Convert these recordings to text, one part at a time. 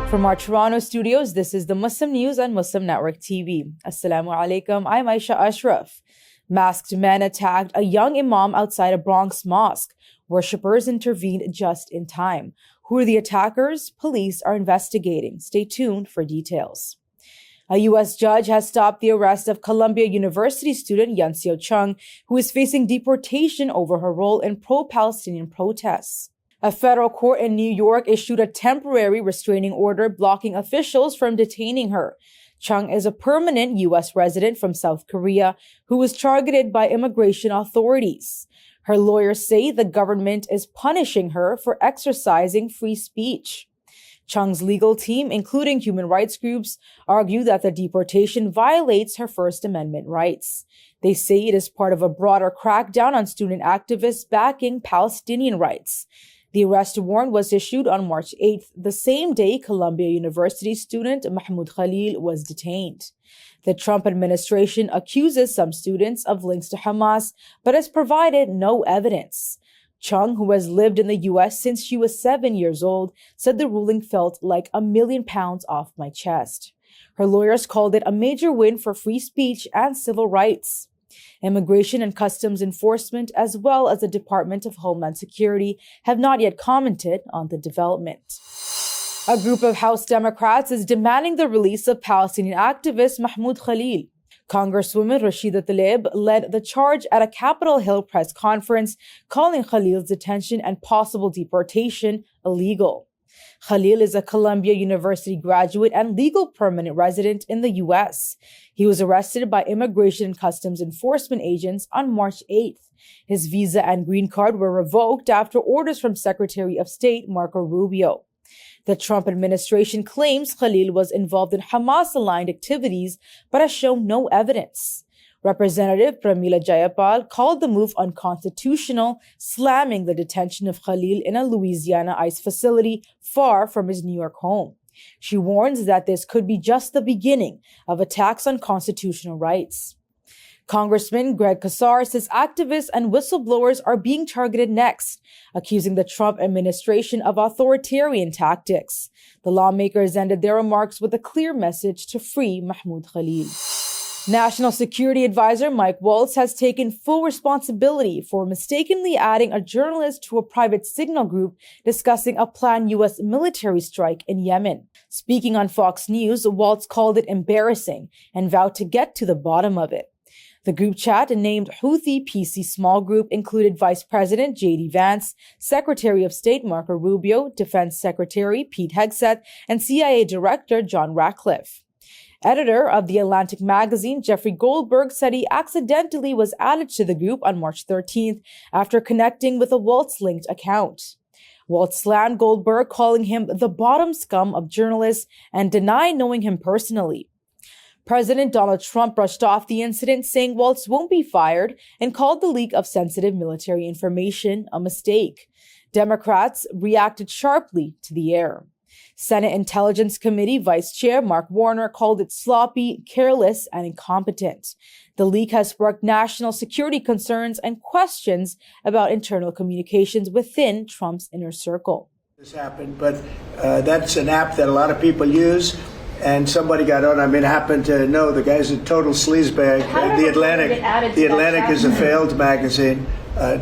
From our Toronto studios, this is the Muslim News on Muslim Network TV. Assalamu alaikum, I'm Aishah Ashraf. Masked men attacked a young Imam outside a Bronx mosque. Worshippers intervened just in time. Who are the attackers? Police are investigating. Stay tuned for details. A U.S. judge has stopped the arrest of Columbia University student Yunseo Chung, who is facing deportation over her role in pro-Palestinian protests. A federal court in New York issued a temporary restraining order blocking officials from detaining her. Chung is a permanent U.S. resident from South Korea who was targeted by immigration authorities. Her lawyers say the government is punishing her for exercising free speech. Chung's legal team, including human rights groups, argue that the deportation violates her First Amendment rights. They say it is part of a broader crackdown on student activists backing Palestinian rights. The arrest warrant was issued on March 8th, the same day Columbia University student Mahmoud Khalil was detained. The Trump administration accuses some students of links to Hamas, but has provided no evidence. Chung, who has lived in the U.S. since she was 7 years old, said the ruling felt like £1 million off my chest. Her lawyers called it a major win for free speech and civil rights. Immigration and Customs Enforcement, as well as the Department of Homeland Security, have not yet commented on the development. A group of House Democrats is demanding the release of Palestinian activist Mahmoud Khalil. Congresswoman Rashida Tlaib led the charge at a Capitol Hill press conference, calling Khalil's detention and possible deportation illegal. Khalil is a Columbia University graduate and legal permanent resident in the U.S. He was arrested by Immigration and Customs Enforcement agents on March 8th. His visa and green card were revoked after orders from Secretary of State Marco Rubio. The Trump administration claims Khalil was involved in Hamas-aligned activities, but has shown no evidence. Representative Pramila Jayapal called the move unconstitutional, slamming the detention of Khalil in a Louisiana ICE facility far from his New York home. She warns that this could be just the beginning of attacks on constitutional rights. Congressman Greg Casar says activists and whistleblowers are being targeted next, accusing the Trump administration of authoritarian tactics. The lawmakers ended their remarks with a clear message to free Mahmoud Khalil. National Security Advisor Mike Waltz has taken full responsibility for mistakenly adding a journalist to a private signal group discussing a planned U.S. military strike in Yemen. Speaking on Fox News, Waltz called it embarrassing and vowed to get to the bottom of it. The group chat, named Houthi PC Small Group, included Vice President J.D. Vance, Secretary of State Marco Rubio, Defense Secretary Pete Hegseth, and CIA Director John Ratcliffe. Editor of The Atlantic magazine, Jeffrey Goldberg, said he accidentally was added to the group on March 13th after connecting with a Waltz-linked account. Waltz slammed Goldberg, calling him the bottom scum of journalists, and denied knowing him personally. President Donald Trump brushed off the incident, saying Waltz won't be fired, and called the leak of sensitive military information a mistake. Democrats reacted sharply to the error. Senate Intelligence Committee Vice Chair Mark Warner called it sloppy, careless, and incompetent. The leak has sparked national security concerns and questions about internal communications within Trump's inner circle. This happened, but that's an app that a lot of people use, and somebody got on. I mean, I happen to know the guy's a total sleazebag. The Atlantic is a failed magazine.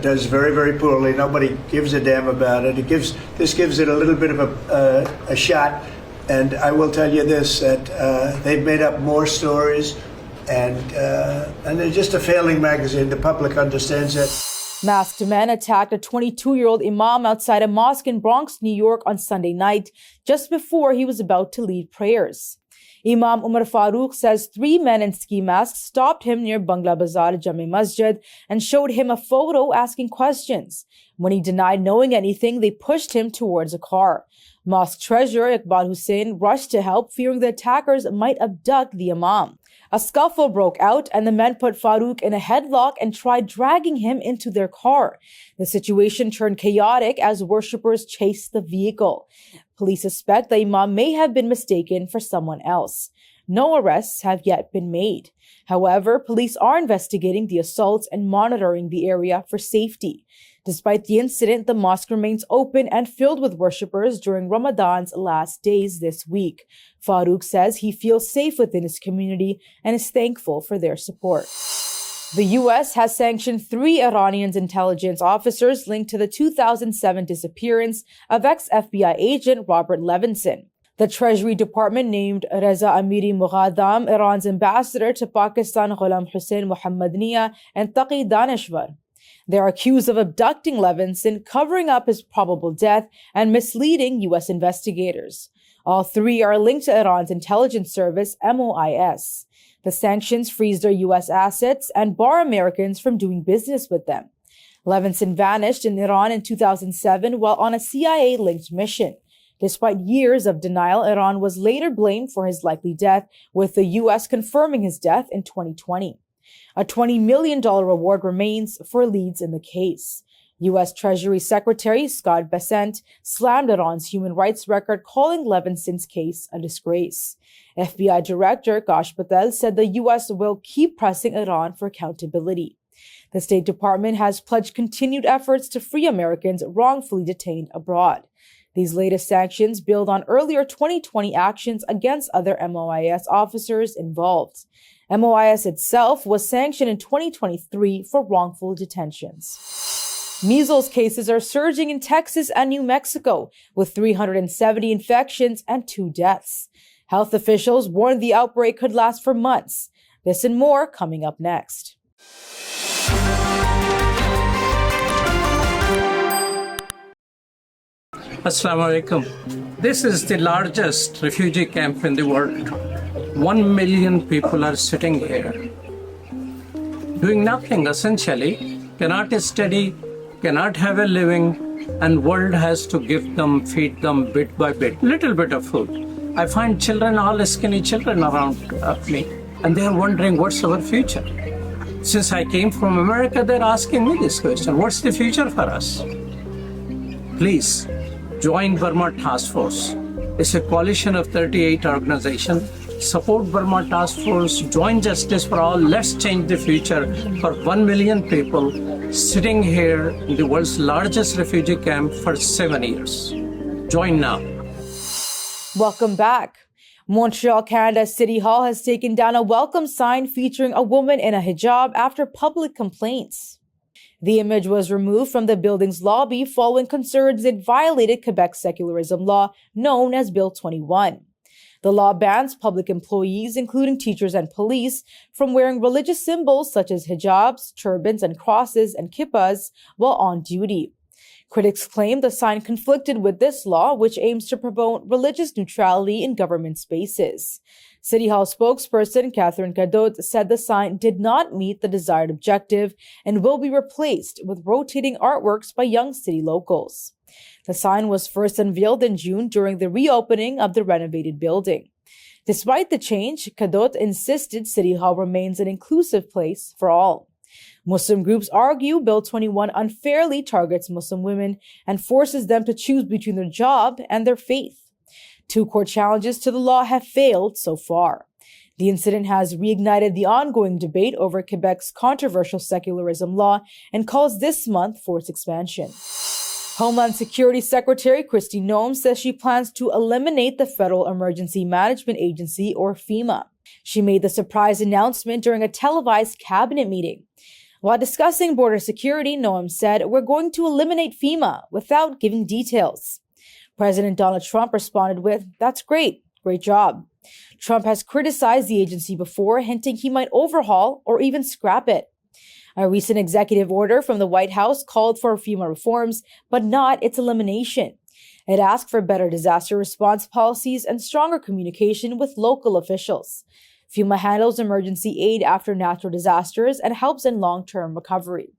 Does very, very poorly. Nobody gives a damn about it. This gives it a little bit of a shot. And I will tell you this, that they've made up more stories, and they're just a failing magazine. The public understands it. Masked men attacked a 22-year-old Imam outside a mosque in Bronx, New York on Sunday night, just before he was about to lead prayers. Imam Umar Farooq says 3 men in ski masks stopped him near Bangla Bazaar Jami Masjid and showed him a photo asking questions. When he denied knowing anything, they pushed him towards a car. Mosque treasurer Iqbal Hussain rushed to help, fearing the attackers might abduct the Imam. A scuffle broke out and the men put Farooq in a headlock and tried dragging him into their car. The situation turned chaotic as worshippers chased the vehicle. Police suspect the Imam may have been mistaken for someone else. no arrests have yet been made. However, police are investigating the assaults and monitoring the area for safety. Despite the incident, the mosque remains open and filled with worshippers during Ramadan's last days this week. Farouk says he feels safe within his community and is thankful for their support. The U.S. has sanctioned 3 Iranian intelligence officers linked to the 2007 disappearance of ex-FBI agent Robert Levinson. The Treasury Department named Reza Amiri Mughadam Iran's ambassador to Pakistan Ghulam Hussain Mohammadniya and Taqi Daneshvar. They are accused of abducting Levinson, covering up his probable death, and misleading U.S. investigators. All 3 are linked to Iran's intelligence service, MOIS. The sanctions freeze their U.S. assets and bar Americans from doing business with them. Levinson vanished in Iran in 2007 while on a CIA-linked mission. Despite years of denial, Iran was later blamed for his likely death, with the U.S. confirming his death in 2020. A $20 million reward remains for leads in the case. U.S. Treasury Secretary Scott Bessent slammed Iran's human rights record, calling Levinson's case a disgrace. FBI Director Kash Patel said the U.S. will keep pressing Iran for accountability. The State Department has pledged continued efforts to free Americans wrongfully detained abroad. These latest sanctions build on earlier 2020 actions against other MOIS officers involved. MOIS itself was sanctioned in 2023 for wrongful detentions. Measles cases are surging in Texas and New Mexico, with 370 infections and 2 deaths. Health officials warned the outbreak could last for months. This and more coming up next. Assalamu alaikum. This is the largest refugee camp in the world. 1 million people are sitting here, doing nothing essentially, cannot study, cannot have a living, and world has to give them, feed them bit by bit, little bit of food. I find children, all skinny children around me, and they're wondering what's our future. Since I came from America, they're asking me this question, what's the future for us? Please, join Burma Task Force. It's a coalition of 38 organizations. Support Burma Task Force, join Justice for All. Let's change the future for 1 million people sitting here in the world's largest refugee camp for 7 years. Join now. Welcome back. Montreal, Canada City Hall has taken down a welcome sign featuring a woman in a hijab after public complaints. The image was removed from the building's lobby following concerns it violated Quebec's secularism law known as Bill 21. The law bans public employees, including teachers and police, from wearing religious symbols such as hijabs, turbans, and crosses and kippas while on duty. Critics claim the sign conflicted with this law, which aims to promote religious neutrality in government spaces. City Hall spokesperson Catherine Cadot said the sign did not meet the desired objective and will be replaced with rotating artworks by young city locals. The sign was first unveiled in June during the reopening of the renovated building. Despite the change, Cadot insisted City Hall remains an inclusive place for all. Muslim groups argue Bill 21 unfairly targets Muslim women and forces them to choose between their job and their faith. 2 court challenges to the law have failed so far. The incident has reignited the ongoing debate over Quebec's controversial secularism law and calls this month for its expansion. Homeland Security Secretary Kristi Noem says she plans to eliminate the Federal Emergency Management Agency, or FEMA. She made the surprise announcement during a televised cabinet meeting. While discussing border security, Noem said, "We're going to eliminate FEMA," without giving details. President Donald Trump responded with, "That's great. Great job." Trump has criticized the agency before, hinting he might overhaul or even scrap it. A recent executive order from the White House called for FEMA reforms, but not its elimination. It asked for better disaster response policies and stronger communication with local officials. FEMA handles emergency aid after natural disasters and helps in long-term recovery.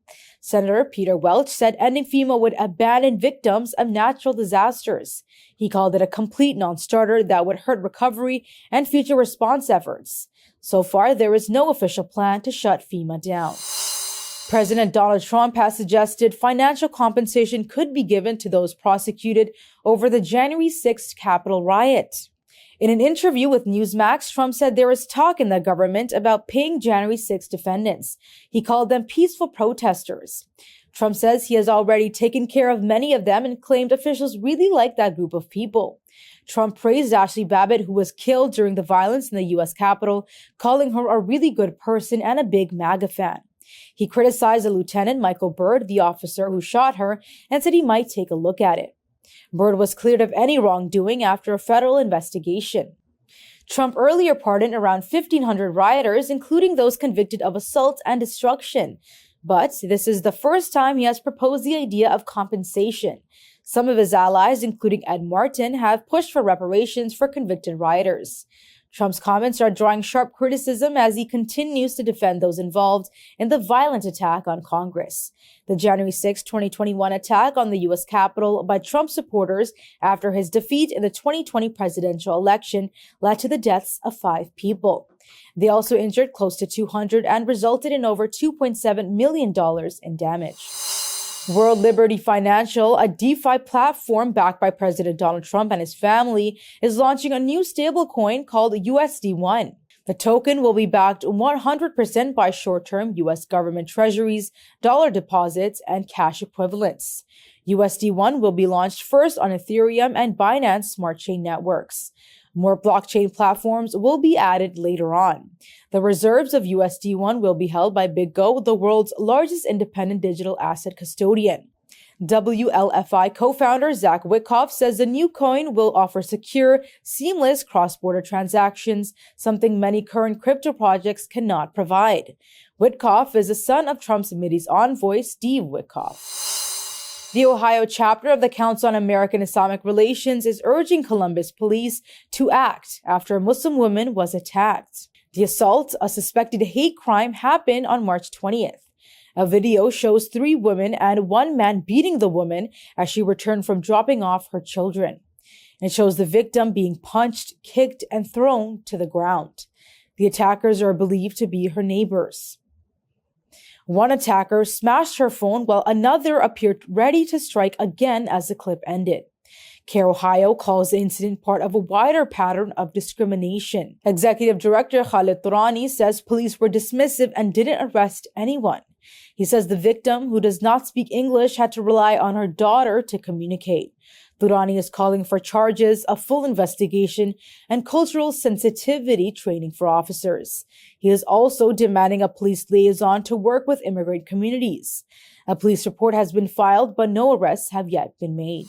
Senator Peter Welch said ending FEMA would abandon victims of natural disasters. He called it a complete non-starter that would hurt recovery and future response efforts. So far, there is no official plan to shut FEMA down. President Donald Trump has suggested financial compensation could be given to those prosecuted over the January 6th Capitol riot. In an interview with Newsmax, Trump said there is talk in the government about paying January 6 defendants. He called them peaceful protesters. Trump says he has already taken care of many of them and claimed officials really like that group of people. Trump praised Ashley Babbitt, who was killed during the violence in the U.S. Capitol, calling her a really good person and a big MAGA fan. He criticized a Lieutenant Michael Byrd, the officer who shot her, and said he might take a look at it. Byrd was cleared of any wrongdoing after a federal investigation. Trump earlier pardoned around 1,500 rioters, including those convicted of assault and destruction. But this is the first time he has proposed the idea of compensation. Some of his allies, including Ed Martin, have pushed for reparations for convicted rioters. Trump's comments are drawing sharp criticism as he continues to defend those involved in the violent attack on Congress. The January 6, 2021 attack on the U.S. Capitol by Trump supporters after his defeat in the 2020 presidential election led to the deaths of 5 people. They also injured close to 200 and resulted in over $2.7 million in damage. World Liberty Financial, a DeFi platform backed by President Donald Trump and his family, is launching a new stablecoin called USD1. The token will be backed 100% by short-term U.S. government treasuries, dollar deposits, and cash equivalents. USD1 will be launched first on Ethereum and Binance Smart Chain networks. More blockchain platforms will be added later on. The reserves of USD1 will be held by BitGo, the world's largest independent digital asset custodian. WLFI co-founder Zach Witkoff says the new coin will offer secure, seamless cross-border transactions, something many current crypto projects cannot provide. Witkoff is the son of Trump's Mideast envoy, Steve Witkoff. The Ohio chapter of the Council on American Islamic Relations is urging Columbus police to act after a Muslim woman was attacked. The assault, a suspected hate crime, happened on March 20th. A video shows 3 women and 1 man beating the woman as she returned from dropping off her children. It shows the victim being punched, kicked, and thrown to the ground. The attackers are believed to be her neighbors. One attacker smashed her phone while another appeared ready to strike again as the clip ended. CAIR Ohio calls the incident part of a wider pattern of discrimination. Executive Director Khalil says police were dismissive and didn't arrest anyone. He says the victim, who does not speak English, had to rely on her daughter to communicate. Durrani is calling for charges, a full investigation, and cultural sensitivity training for officers. He is also demanding a police liaison to work with immigrant communities. A police report has been filed, but no arrests have yet been made.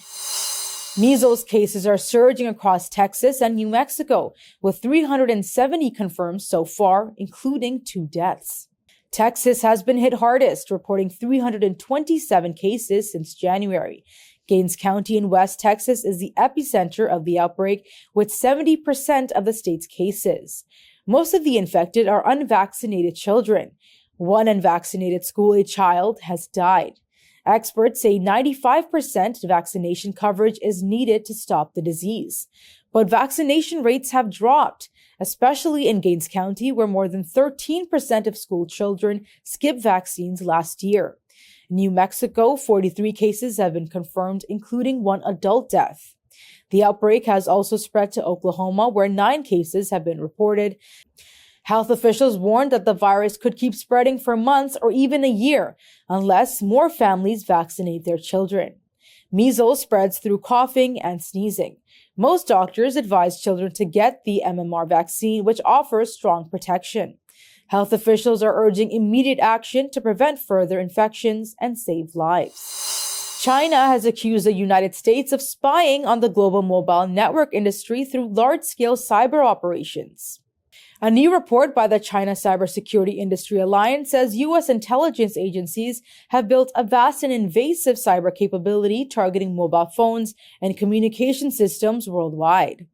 Measles cases are surging across Texas and New Mexico, with 370 confirmed so far, including 2 deaths. Texas has been hit hardest, reporting 327 cases since January. Gaines County in West Texas is the epicenter of the outbreak, with 70% of the state's cases. Most of the infected are unvaccinated children. 1 unvaccinated school-age child has died. Experts say 95% vaccination coverage is needed to stop the disease. But vaccination rates have dropped, especially in Gaines County, where more than 13% of school children skipped vaccines last year. In New Mexico, 43 cases have been confirmed, including 1 adult death. The outbreak has also spread to Oklahoma, where 9 cases have been reported. Health officials warned that the virus could keep spreading for months or even a year unless more families vaccinate their children. Measles spreads through coughing and sneezing. Most doctors advise children to get the MMR vaccine, which offers strong protection. Health officials are urging immediate action to prevent further infections and save lives. China has accused the United States of spying on the global mobile network industry through large-scale cyber operations. A new report by the China Cybersecurity Industry Alliance says U.S. intelligence agencies have built a vast and invasive cyber capability targeting mobile phones and communication systems worldwide.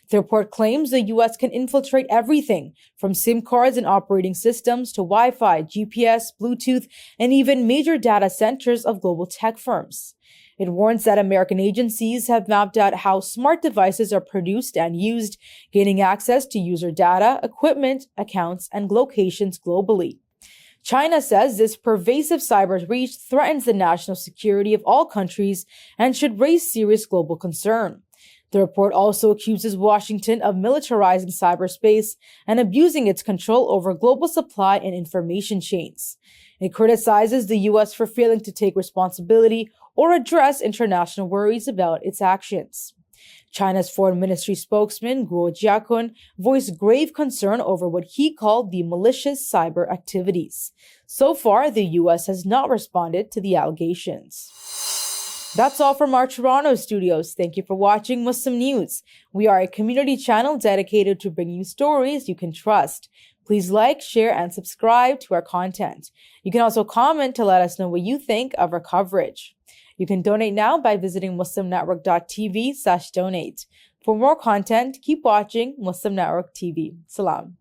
The report claims the U.S. can infiltrate everything from SIM cards and operating systems to Wi-Fi, GPS, Bluetooth, and even major data centers of global tech firms. It warns that American agencies have mapped out how smart devices are produced and used, gaining access to user data, equipment, accounts, and locations globally. China says this pervasive cyber reach threatens the national security of all countries and should raise serious global concern. The report also accuses Washington of militarizing cyberspace and abusing its control over global supply and information chains. It criticizes the U.S. for failing to take responsibility or address international worries about its actions. China's foreign ministry spokesman Guo Jiakun voiced grave concern over what he called the malicious cyber activities. So far, the U.S. has not responded to the allegations. That's all from our Toronto studios. Thank you for watching Muslim News. We are a community channel dedicated to bringing you stories you can trust. Please like, share, and subscribe to our content. You can also comment to let us know what you think of our coverage. You can donate now by visiting muslimnetwork.tv/donate. For more content, keep watching Muslim Network TV. Salam.